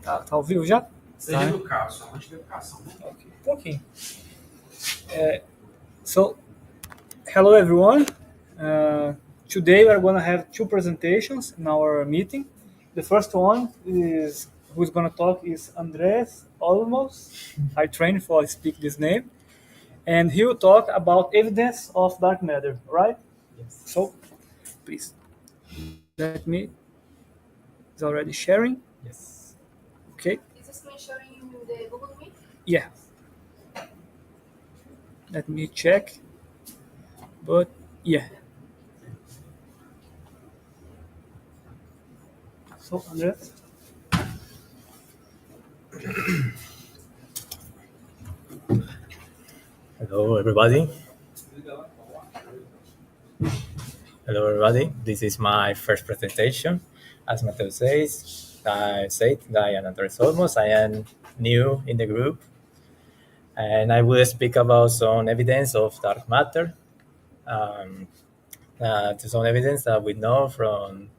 Tá ao vivo já? Seja educado, somente educação, né? Ok, um pouquinho. So, hello everyone. Today we are going to have two presentations in our meeting. The first one is who's going to talk is Andres Olmos. I trained for speak this name, and he will talk about evidence of dark matter. Right? Yes. So, please let me. It's already sharing. Yes. Okay. Is the screen showing the Google Meet? Yeah. Let me check. But yeah. So, Andres. Hello, everybody. Hello, everybody. This is my first presentation. As Mateo says, I am Andres Olmos. I am new in the group, and I will speak about some evidence of dark matter. Some evidence that we know from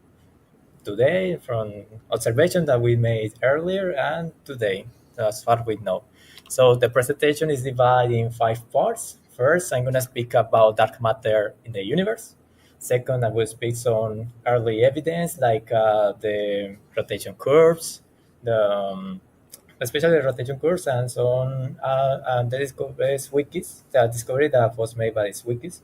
today, from observation that we made earlier and today, as far we know. So the presentation is divided in 5 parts. First, I'm going to speak about dark matter in the universe. Second, I will speak some early evidence like the rotation curves, especially the rotation curves and some and the wikis, the discovery that was made by these wikis.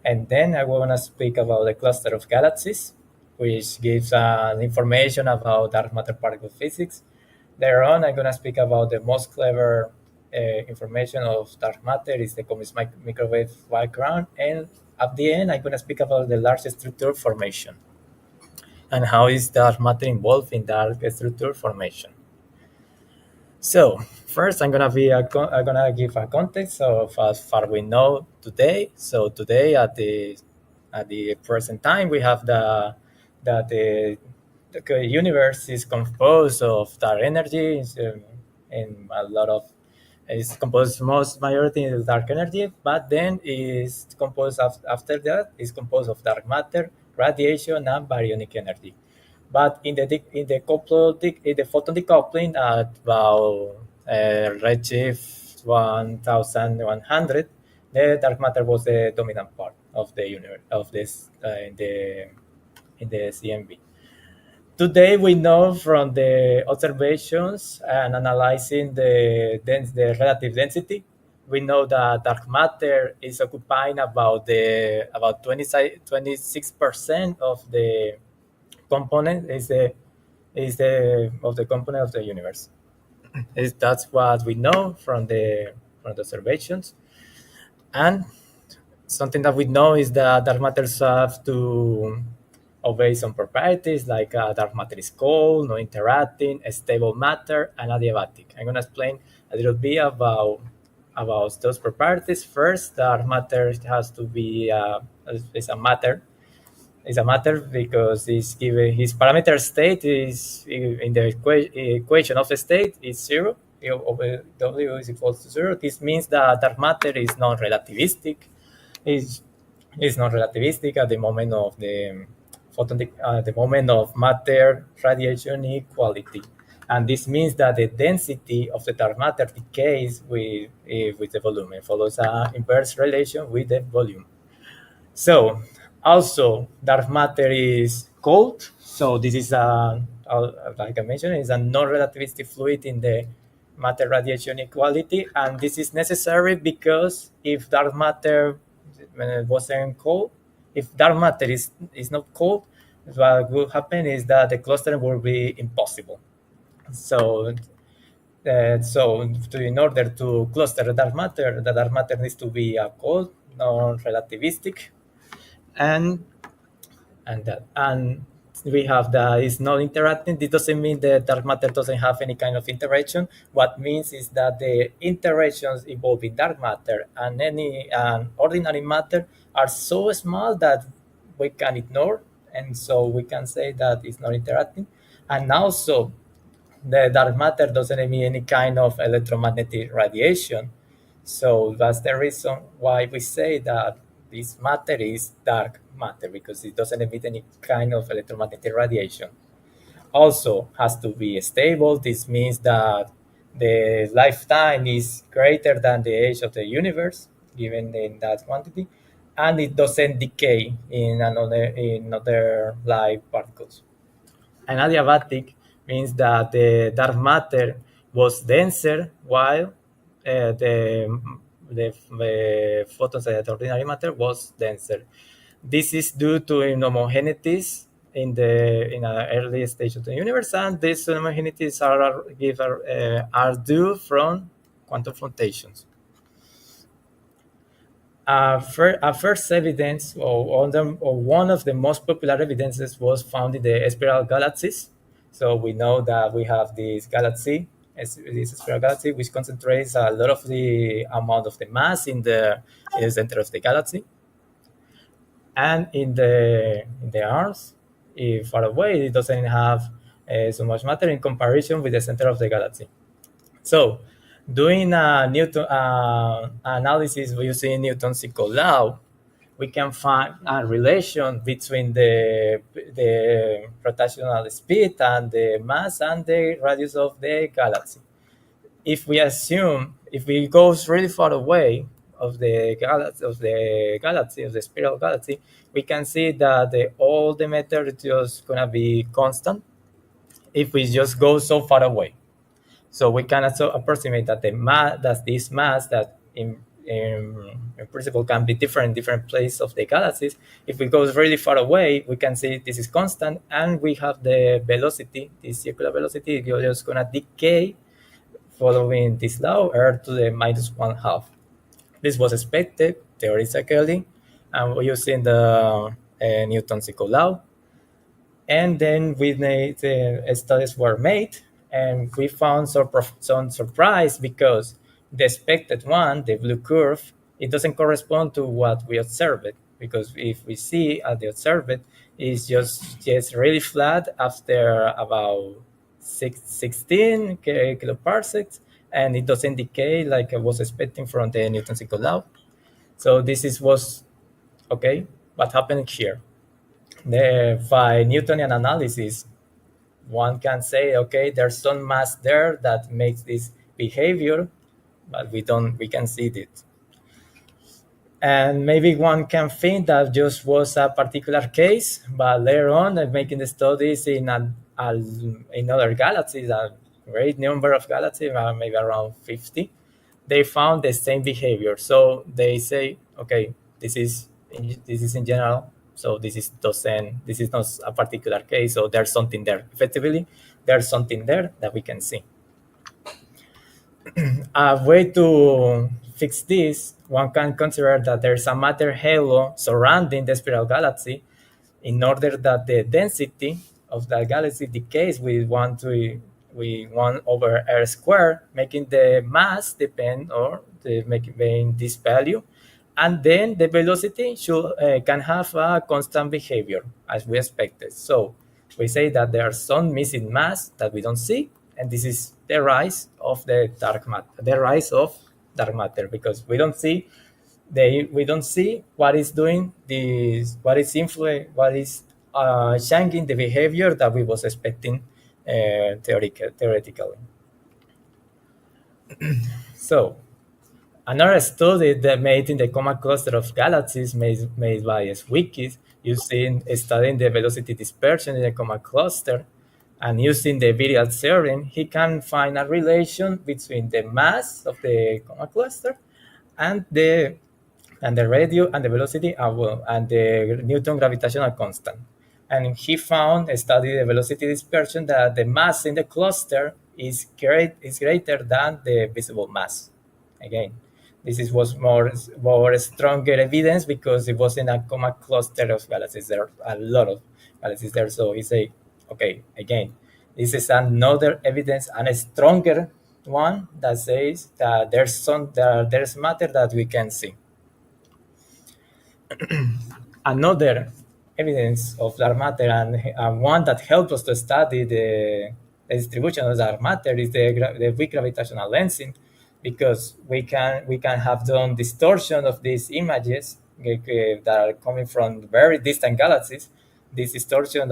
And then I want to speak about the cluster of galaxies, which gives information about dark matter particle physics. Later on, I'm going to speak about the most clever information of dark matter is the cosmic microwave background. And at the end, I'm going to speak about the large structure formation and how is dark matter involved in dark structure formation. So first, I'm gonna give a context of as far we know today. So today, at the present time, we have that the universe is composed of dark energy, and a lot of is composed most majority of dark energy, but then is composed after that is composed of dark matter, radiation, and baryonic energy. But in the in the photon decoupling at about redshift 1100, the dark matter was the dominant part of the universe of this in the CMB. Today we know from the observations and analyzing the relative density, we know that dark matter is occupying about 26% of the component is the of the component of the universe. That's what we know from the observations. And something that we know is that dark matter have to obey some properties like dark matter is cold, non interacting, stable matter, and adiabatic. I'm going to explain a little bit about those properties. First, dark matter has to be is a matter. It's a matter because it's given his parameter state is in the equation of the state is zero. W is equals to zero. This means that dark matter is non-relativistic. Is is non-relativistic at the moment of the the moment of matter radiation equality, and this means that the density of the dark matter decays with the volume. It follows an inverse relation with the volume. So also dark matter is cold. So this is like I mentioned, is a non-relativistic fluid in the matter radiation equality, and this is necessary because if dark matter wasn't cold, if dark matter is not cold, what will happen is that the clustering will be impossible. So in order to cluster the dark matter needs to be a cold, non-relativistic, and and we have that is not interacting. This doesn't mean that dark matter doesn't have any kind of interaction. What means is that the interactions involving dark matter and any ordinary matter are so small that we can ignore, and so we can say that it's not interacting. And also, the dark matter doesn't emit any kind of electromagnetic radiation. So that's the reason why we say that this matter is dark matter, because it doesn't emit any kind of electromagnetic radiation. also has to be stable. This means that the lifetime is greater than the age of the universe, given in that quantity, and it doesn't decay in other light particles. And adiabatic means that the dark matter was denser while the photons of the ordinary matter was denser. This is due to inhomogeneities in an early stage of the universe, and these inhomogeneities are due from quantum flotations. A first evidence, or one of the most popular evidences, was found in the spiral galaxies. So we know that we have this spiral galaxy, which concentrates a lot of the amount of the mass in the center of the galaxy, and in the arms, if far away, it doesn't have so much matter in comparison with the center of the galaxy. So, doing a Newton analysis using Newton's equal law, we can find a relation between the rotational speed and the mass and the radius of the galaxy. If we go really far away of the spiral galaxy, we can see that all the matter is just gonna be constant if we just go so far away. So we can also approximate that this mass that in principle can be different in different places of the galaxies. If we go really far away, we can see this is constant, and we have the velocity, the circular velocity, you're just gonna decay following this law, Earth to the minus one half. This was expected theoretically, and we're using the Newton's equal law. And then studies were made, and we found some surprise because the expected one, the blue curve, it doesn't correspond to what we observed. Because if we see at the observed, it's just really flat after about 16 kiloparsecs, and it doesn't decay like I was expecting from the Newton's equal law. So was okay. What happened here? By Newtonian analysis, one can say, okay, there's some mass there that makes this behavior, but we can see it. And maybe one can think that just was a particular case, but later on, making the studies in other galaxies, a great number of galaxies, maybe around 50, they found the same behavior. So they say, okay, this is in general. So this is not a particular case. So there's something there. Effectively, there's something there that we can see. A way to fix this, one can consider that there's a matter halo surrounding the spiral galaxy, in order that the density of the galaxy decays with 1 over r squared, making the mass depend or making this value, and then the velocity can have a constant behavior as we expected. So we say that there's some missing mass that we don't see, and this is the rise of dark matter, because we don't see what is doing this, what is changing the behavior that we was expecting theoretically. So another study that made in the Coma cluster of galaxies made by Swikis, studying the velocity dispersion in the Coma cluster, and using the virial theorem, he can find a relation between the mass of the Coma cluster and the radio and the velocity and the Newton gravitational constant. And he studied the velocity dispersion, that the mass in the cluster is greater than the visible mass. Again, was more stronger evidence because it was in a Coma cluster of galaxies. There are a lot of galaxies there. So he say, okay, again, this is another evidence, and a stronger one, that says that there's matter that we can see. Another evidence of dark matter, and one that helps us to study the distribution of dark matter, is the weak gravitational lensing, because we can have done distortion of these images that are coming from very distant galaxies. This distortion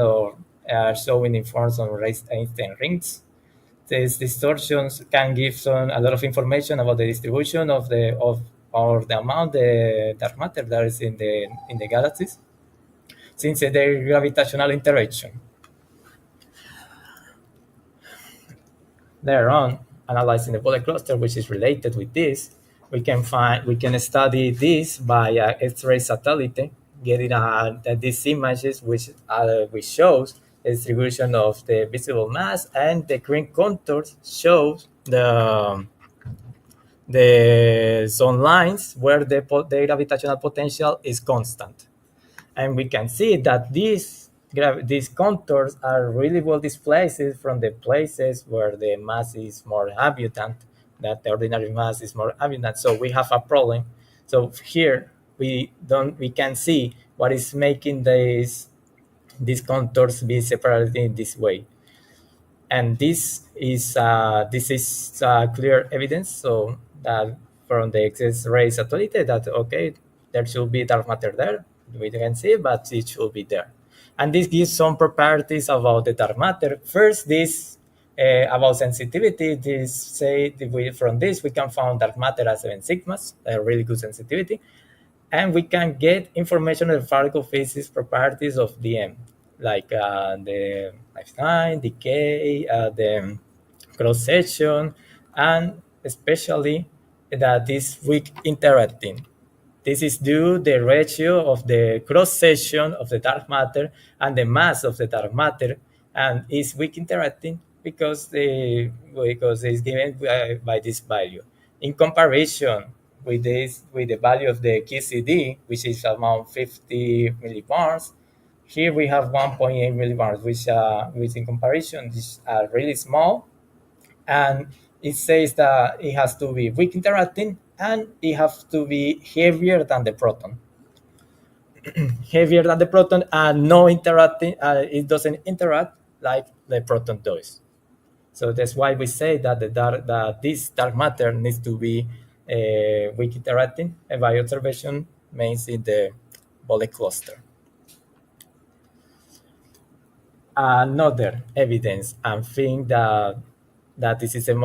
showing in forms of raised Einstein rings. These distortions can give a lot of information about the distribution of the of or the amount the dark matter that is in the galaxies since their gravitational interaction. Later on, analyzing the body cluster, which is related with this, we can study this by X-ray satellite, getting these images which shows the distribution of the visible mass, and the green contours shows the zone lines where the gravitational potential is constant. And we can see that these contours are really well displaced from the places where the mass is more abundant, that the ordinary mass is more abundant. So we have a problem. So here we can see what is making these contours be separated in this way. And this is clear evidence, so that from the X-ray satellite, that okay, there should be dark matter there. We can see, but it should be there. And this gives some properties about the dark matter. First, this about sensitivity. This say from this we can find dark matter as 7 sigmas, a really good sensitivity, and we can get information on the particle physics properties of DM, like the lifetime, decay, the cross section, and especially that this weak interacting. This is due the ratio of the cross section of the dark matter and the mass of the dark matter, and is weak interacting because it's given by this value. In comparison with the value of the QCD, which is around 50 millibars, here we have 1.8 millibars, which in comparison is really small, and it says that it has to be weak interacting and it has to be heavier than the proton. Heavier than the proton and no interacting, it doesn't interact like the proton does. So that's why we say that that this dark matter needs to be weak interacting, and by observation means in the Bole cluster. Another evidence and thing that this is the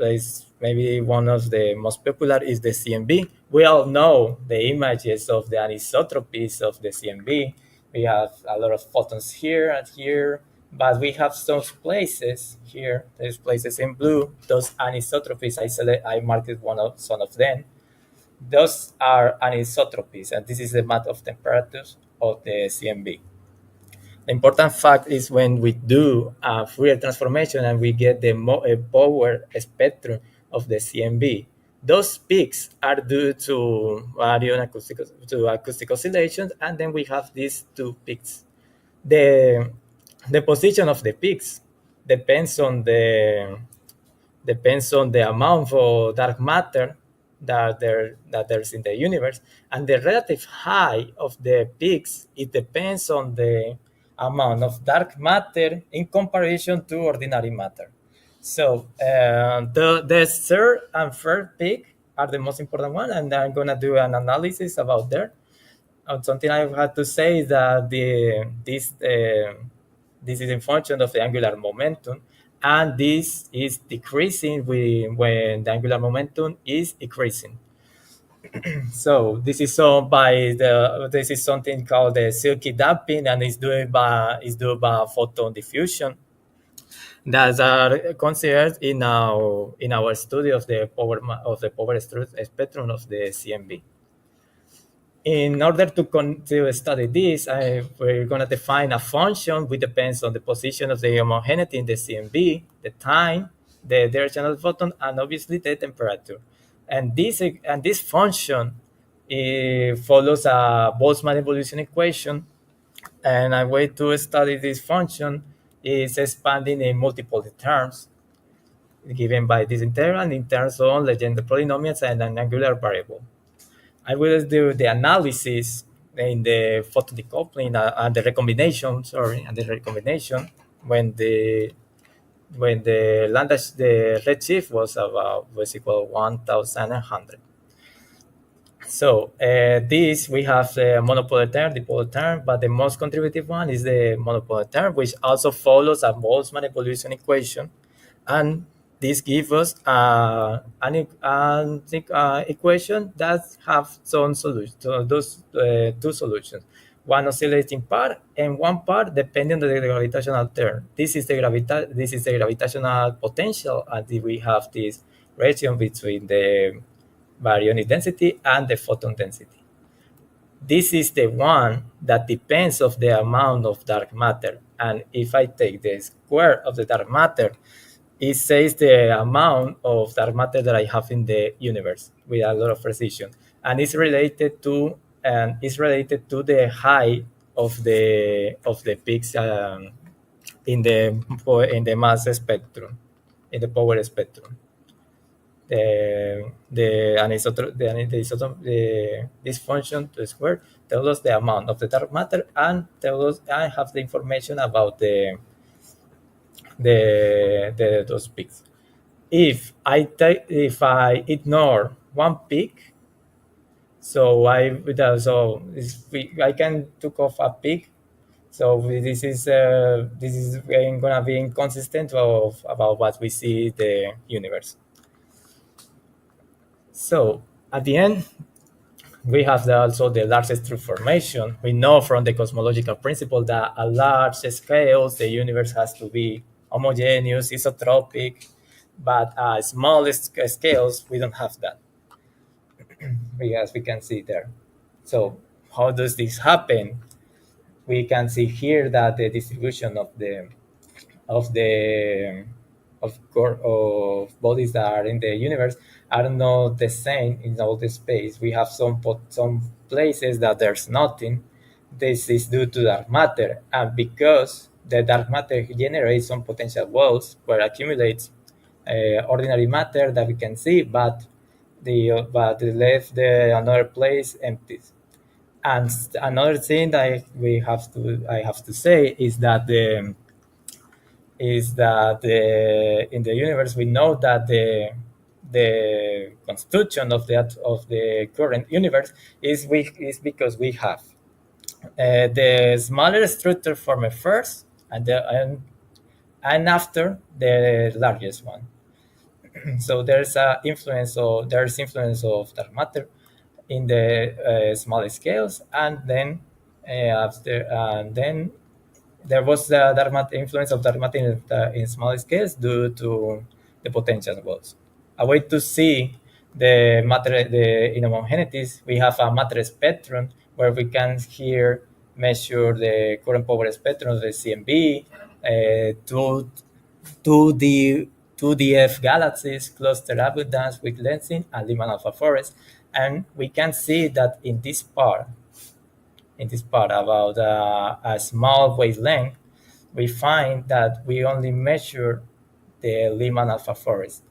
is maybe one of the most popular is the CMB. We all know the images of the anisotropies of the CMB. We have a lot of photons here and here, but we have some places here. There's places in blue. Those anisotropies, I marked some of them. Those are anisotropies, and this is the map of temperatures of the CMB. The important fact is when we do a Fourier transformation and we get the power spectrum of the CMB, those peaks are due to acoustic oscillations, and then we have these two peaks. The position of the peaks depends on the amount of dark matter that there's in the universe, and the relative height of the peaks, it depends on the amount of dark matter in comparison to ordinary matter. So the third and fourth peak are the most important one, and I'm gonna do an analysis about that. Something I had to say is that this is in function of the angular momentum, and this is decreasing when the angular momentum is increasing. So this is this is something called the silky damping, and is due by photon diffusion that are considered in our study of the power spectrum of the CMB. In order to study this, we're going to define a function which depends on the position of the homogeneity in the CMB, the time, the direction of the photon, and obviously the temperature. And this function follows a Boltzmann evolution equation. And a way to study this function is expanding in multiple terms given by this integral in terms of legend polynomials and an angular variable. I will do the analysis in the photon decoupling and the recombination when the lambda the redshift was equal 1,100. So this we have the monopolar term, dipolar term, but the most contributive one is the monopolar term, which also follows a Boltzmann evolution equation, and this gives us an equation that have some solutions. So those two solutions, one oscillating part and one part depending on the gravitational term. This is the gravitational potential, and we have this ratio between the baryonic density and the photon density. This is the one that depends of the amount of dark matter. And if I take the square of the dark matter, it says the amount of dark matter that I have in the universe with a lot of precision, and it's related to the height of the peaks in the mass spectrum, in the power spectrum. This function to square tells us the amount of the dark matter and tells us I have the information about the those peaks. If I ignore one peak, so I can took off a peak. So this is gonna be inconsistent of about what we see the universe. So at the end, we have also the largest true formation. We know from the cosmological principle that at large scales, the universe has to be homogeneous, isotropic, but at small scales, we don't have that, as we can see there. So how does this happen? We can see here that the distribution of the of bodies that are in the universe are not the same in all the space. We have some places that there's nothing. This is due to dark matter, and because the dark matter generates some potential walls where accumulates ordinary matter that we can see, but left the another place empty. And another thing that I have to say is that in the universe we know that the construction of the current universe is because we have the smaller structure formed first and after the largest one. So there's influence of dark matter in the smaller scales, and then there was the influence of dark matter in small scales due to the potential walls. A way to see the inhomogeneities, we have a matter spectrum where we can here measure the current power spectrum of the CMB, two, 2D, 2DF galaxies, cluster abundance with lensing, and Lyman alpha forest. And we can see that in this part about a small wavelength, we find that we only measure the Lyman alpha forest,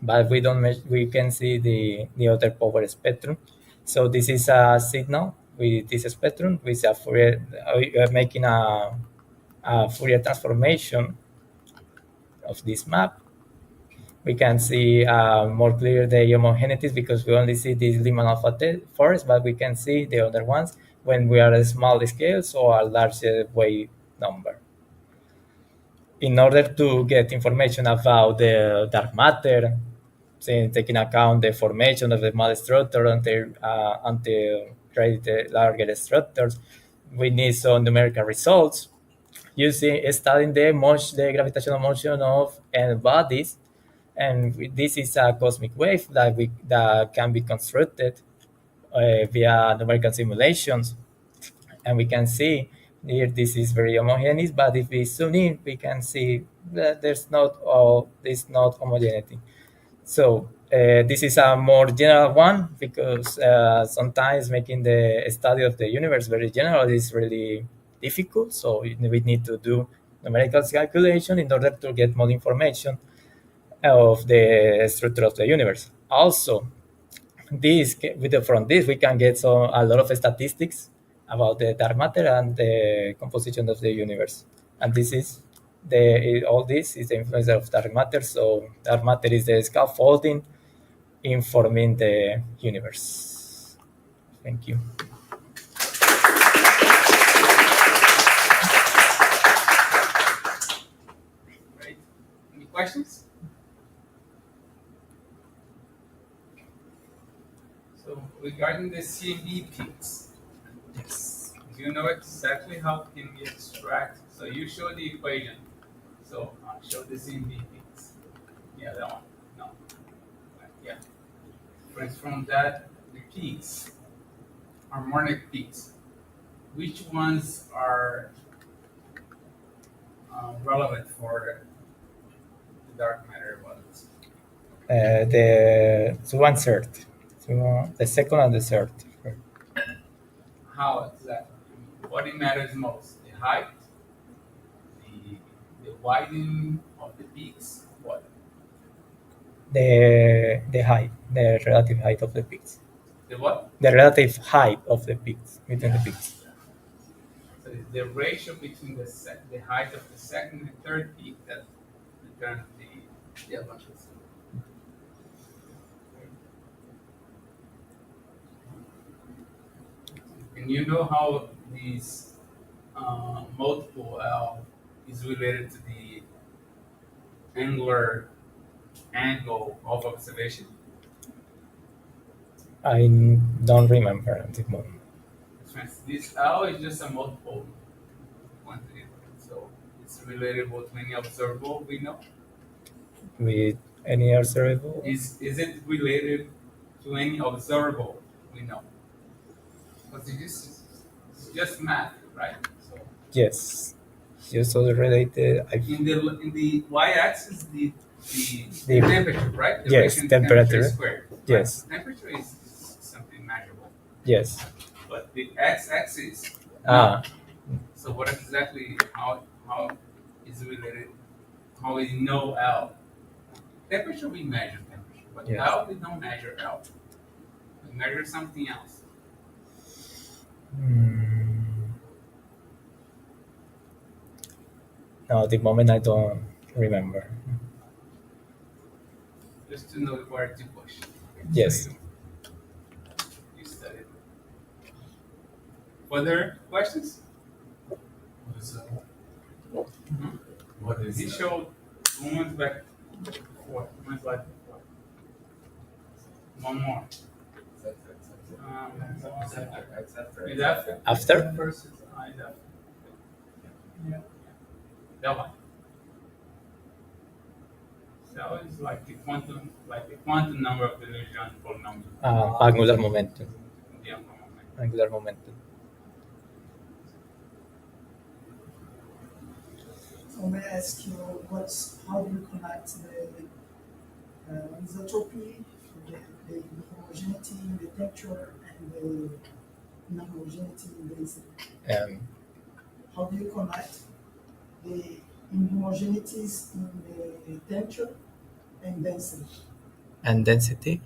but we don't we can see the other power spectrum. So this is a signal with this spectrum with a Fourier, we are making a Fourier transformation of this map. We can see more clear the homogeneities because we only see this Lyman alpha forest, but we can see the other ones when we are at small scales or a larger wave number. In order to get information about the dark matter, taking account the formation of the small structure until create the larger structures, we need some numerical results studying the gravitational motion of bodies, and this is a cosmic wave that can be constructed via numerical simulations, and we can see here this is very homogeneous. But if we zoom in, we can see that there's not homogeneity. So this is a more general one because sometimes making the study of the universe very general is really difficult. So we need to do numerical calculation in order to get more information of the structure of the universe. Also, from this we can get a lot of statistics about the dark matter and the composition of the universe. And all this is the influence of dark matter. So dark matter is the scaffolding informing the universe. Thank you. Right? Any questions? So regarding the CMB peaks, Yes. do you know exactly how can we extract? So you show the equation. So show the CMB peaks. Yeah, that one. No. Yeah. From that, the peaks, harmonic peaks. Which ones are relevant for the dark matter ones? The one third. So the second and the third. How exactly? What it matters most? The height, the widening of the peaks, what? The height, the relative height of the peaks. The what? The relative height of the peaks between the peaks. So it's the ratio between the height of the second and third peak that determines the abundance. And you know how these multiple L is related to the angular angle of observation? I don't remember at the moment. This L is just a multiple quantity, so it's relatable to any observable we know. With any observable? Is it related to any observable we know? Because it's just math, right? So Yes. Just also related. in the y-axis, the The- temperature, right? The yes, ratio temperature. squared. Right? Yes. Temperature is something measurable, Yes. but the x-axis. Ah. So what exactly? How is it related? How we know L? Temperature we measure temperature, but Yes. L we don't measure L. We measure something else. No, at the moment I don't remember. Just to know where to push. Yes. So you studied. Further questions? What is that? What is he showed one back before, one slide before. One more. Is that After? first? Yeah. That one. So it's like the quantum number of the Lagrange polynomial. Angular momentum. The angular momentum. Angular momentum. So may I ask you how do you connect the isotropy, the homogeneity in the temperature and the non-homogeneity in density? How do you connect the inhomogeneities in the temperature and density? And density?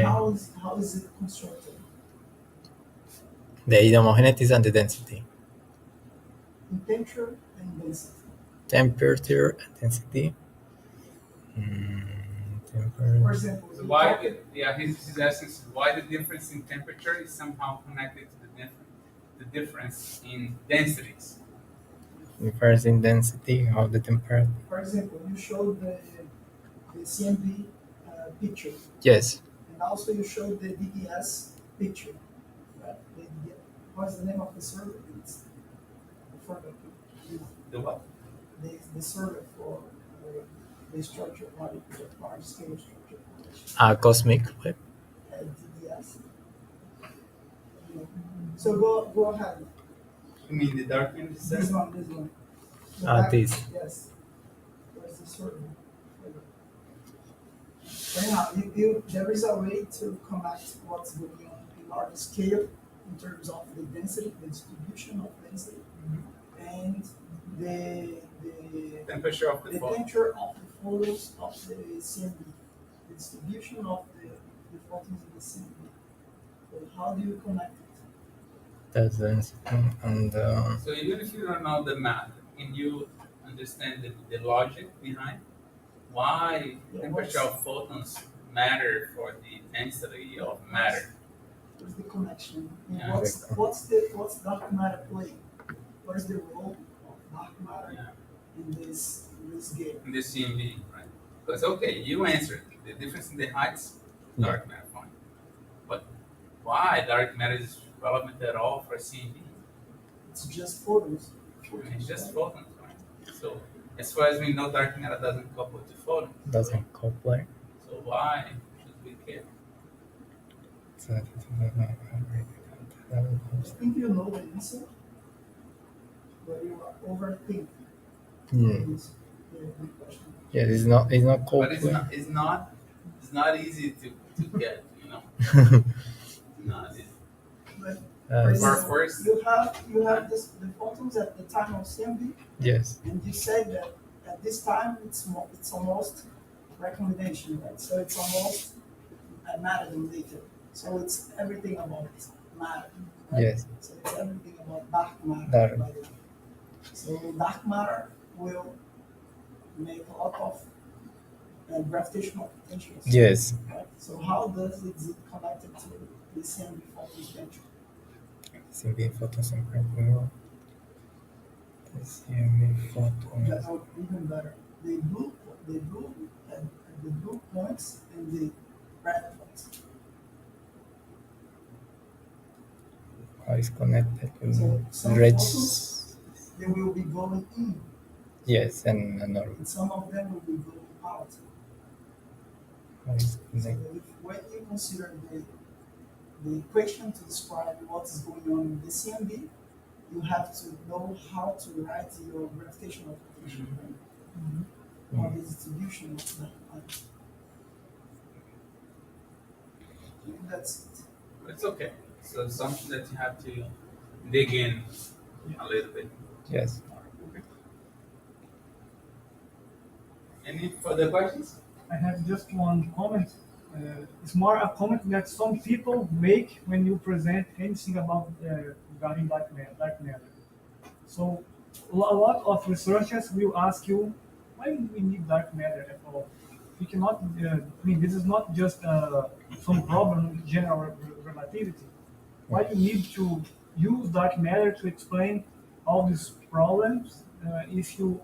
How is it constructed? The inhomogeneities and the density. In temperature and density. Temperature and density. For example, So why? He's asking why the difference in temperature is somehow connected to the difference in densities. Difference in density, how the temperature. For example, you showed the CMB picture, Yes. and also you showed the DDS picture. Right? What's the name of the server? I forgot. The what? The server for the structure, large scale structure. Cosmic web. DDS. So go ahead. You mean the dark energy This set? one, this one. This. Yes. Where's the server? Anyhow, there is a way to connect what's going on in large scale in terms of the density, the distribution of density, and the Temperature of the the fall. temperature of the photos of the CMB, the distribution of the photons in the CMB. So how do you connect it? That's density and So even if you don't know the math, can you understand the logic behind why Yeah, temperature of photons matter for the density of matter. What's the connection? And Yeah. what's dark matter playing? What is the role of dark matter Yeah. in this game? In the CMB, right? Because okay, you answered the difference in the heights, dark matter, fine. But why dark matter is relevant at all for CMB? It's just photons. It's just photons, right? So as far as we know, dark matter doesn't couple to photons. Doesn't couple. So why should we care? I think you know the answer, but you are overthinking. Yeah. This question. Yeah, it's not But couple. it's not easy to get, you know. Not easy. But Uh, First, you have the photons at the time of CMB, yes. and you said that at this time it's almost recommendation, right? So it's almost matter related. So it's everything about matter. Right? Yes. So it's everything about dark matter. Dark. By the way. So dark matter will make a lot of gravitational potentials. Yes. Right? So how does it connected to the CMB photon potential? CMB photons and critical. The CMB photons. That would even better. The blue and the blue points and the red points. How is connected to So some red? photons, they will be going in, Yes, and another. and some of them will be going out. How is So connected? when you consider the equation to describe what is going on in the CMB, you have to know how to write your gravitational potential, right? Or the distribution of that. That's it. it's okay. So something that you have to dig in a little bit. Yes. Okay. Any further questions? I have just one comment. It's more a comment that some people make when you present anything about regarding dark matter. So a lot of researchers will ask you, why do we need dark matter at all? We cannot. I mean, this is not just some problem with general relativity. Why you need to use dark matter to explain all these problems? If you,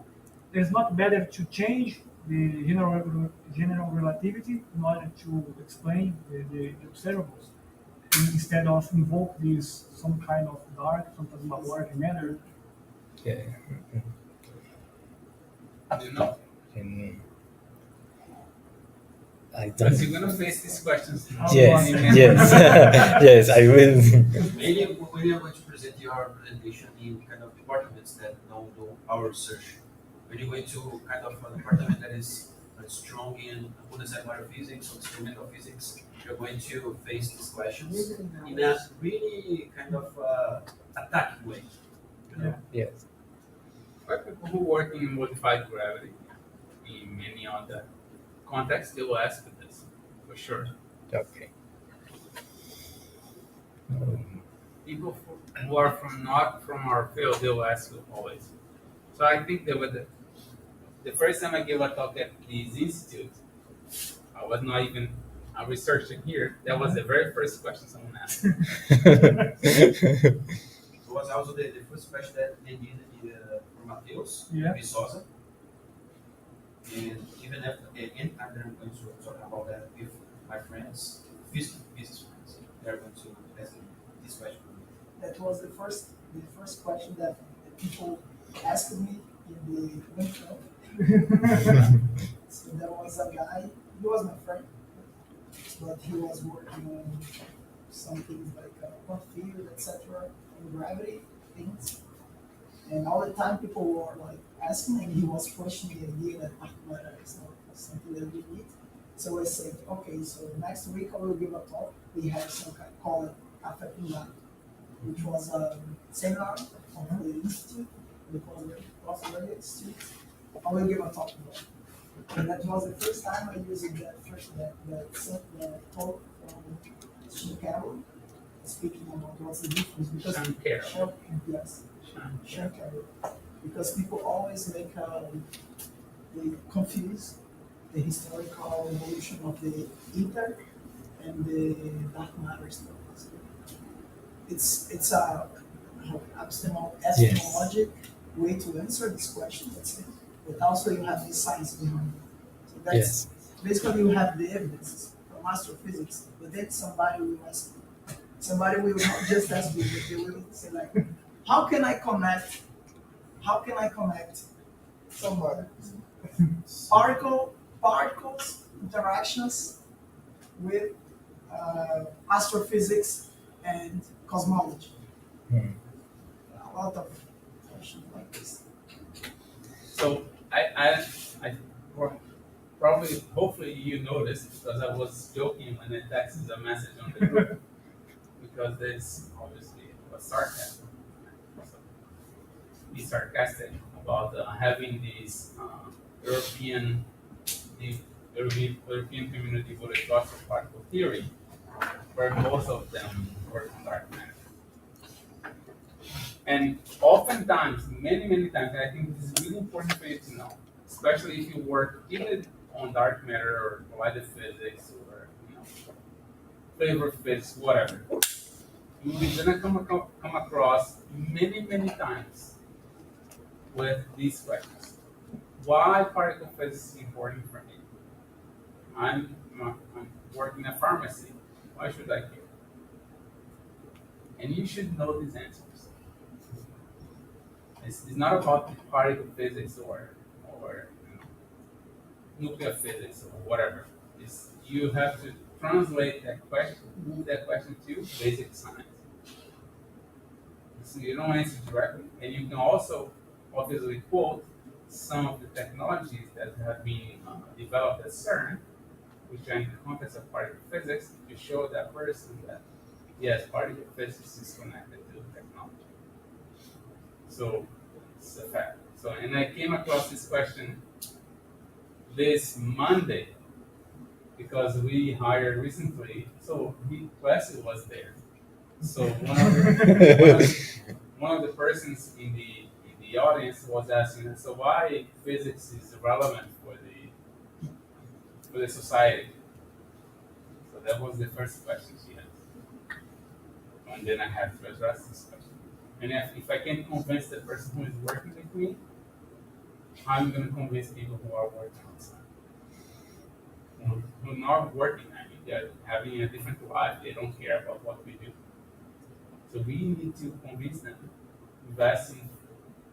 it's not better to change the general relativity in order to explain the observables instead of invoke this some kind of phantasmagoric matter. Yeah. Do you know? And I Because don't. you're gonna face these questions. Yes. in many Yes. Yes, I will. Maybe when you're going to present your presentation in kind of departments that don't do our research, when you're going to kind of a department that is strong in quantum physics or experimental physics, you're going to face these questions in a really kind of attacking way. You know? Yes. For people who work in modified gravity, in many other contexts, they will ask you this, for sure. Okay. People who are not from our field, they will ask you always. So I think that the first time I gave a talk at this institute, I was not even researching here. That was the very first question someone asked. It was also the first question that they did for Mateus Viçosa. And even after anytime that I'm going to talk about that with my friends, physics friends, they're going to ask me this question. That was the first question that people asked me in the workshop. So there was a guy, he was my friend, but he was working on some things like quantum field, etc., and gravity things. And all the time people were like asking, and he was pushing the idea that dark matter is not something that we need. So I said, okay, so next week I will give a talk. We have some kind called Café Pinga, which was a seminar of the institute, the Postgraduate Institute. I will give a talk about it. And that was the first time I used that talk from Sean Carroll, speaking about what's the difference because Sean Carroll. Yes. Sean Carroll. Because people always make they confuse the historical evolution of the ether and the dark matter stuff. So it's a epistemologic way to answer this question, let's say, but also you have the science behind it. So that's Yes. basically you have the evidence from astrophysics, but then somebody will ask, somebody will not just ask you, but they will say like, how can I connect? How can I connect somebody? Particles interactions with astrophysics and cosmology. A lot of questions like this. So I probably, hopefully you noticed because I was joking when I texted a message on the group because there's obviously a sarcasm. So be sarcastic about having these European the European community would adopt of particle theory, where most of them work on dark matter. And oftentimes, many times, and I think this is really important for you to know, especially if you work either on dark matter or applied physics or flavor physics, whatever. You're gonna come across many times with these questions. Why particle physics is important for me? I'm working in a pharmacy. Why should I care? And you should know these answers. It's not about particle physics or nuclear physics or whatever. You have to translate move that question to basic science. So you don't answer directly, and you can also obviously quote some of the technologies that have been developed at CERN, which are in the context of particle physics, to show that person that yes, particle physics is connected to technology. So it's a fact. So, and I came across this question this Monday because we hired recently. So Wesley was there. So one of the persons in the audience was asking, so why physics is relevant for the society? So that was the first question she asked, and then I had to address this question. And if I can't convince the person who is working with me, I'm going to convince people who are working outside. Who are not working, I mean, they're having a different life, they don't care about what we do. So we need to convince them, investing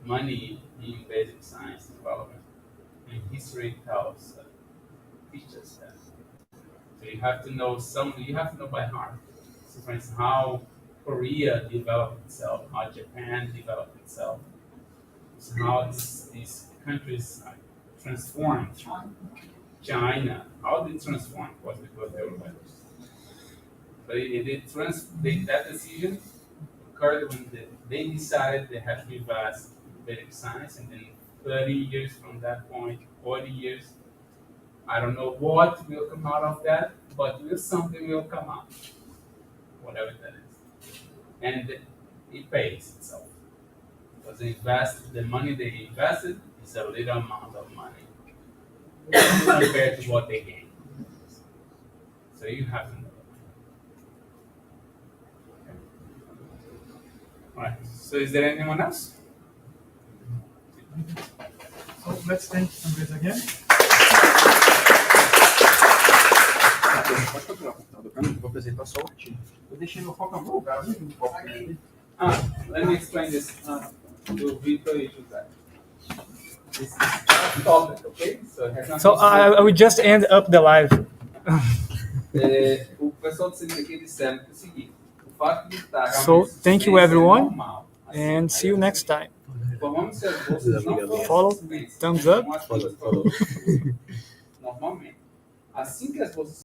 money in basic science development. And history teaches that. So you have to know by heart. So for instance, how Korea developed itself, how Japan developed itself, so how these countries transformed. China, how did it transform? Was because they were letters. But that decision occurred when they decided they had to invest in basic science, and then 30 years from that point, 40 years, I don't know what will come out of that, but something will come out, whatever that is. And it pays itself. Because the money they invested is a little amount of money compared to what they gain. So you have to know. Okay. All right. So is there anyone else? So let's thank Andres again. Pode continuar, computador, para mim, vou apresentar só o artigo. Eu deixei meu foco em algum lugar, não no foco aqui. Let me explain this to Victor and José. This is a topic, okay? So it has nothing So to do- I will just end up the live. O pessoal do CNPq disseram que é o seguinte, o fato de estar So, realmente thank you, suspenso é everyone, normal. And see you next time. Formamos se as bolsas não forem Follow, suspensas, thumbs up. como as bolsas foram normalmente. Assim que as bolsas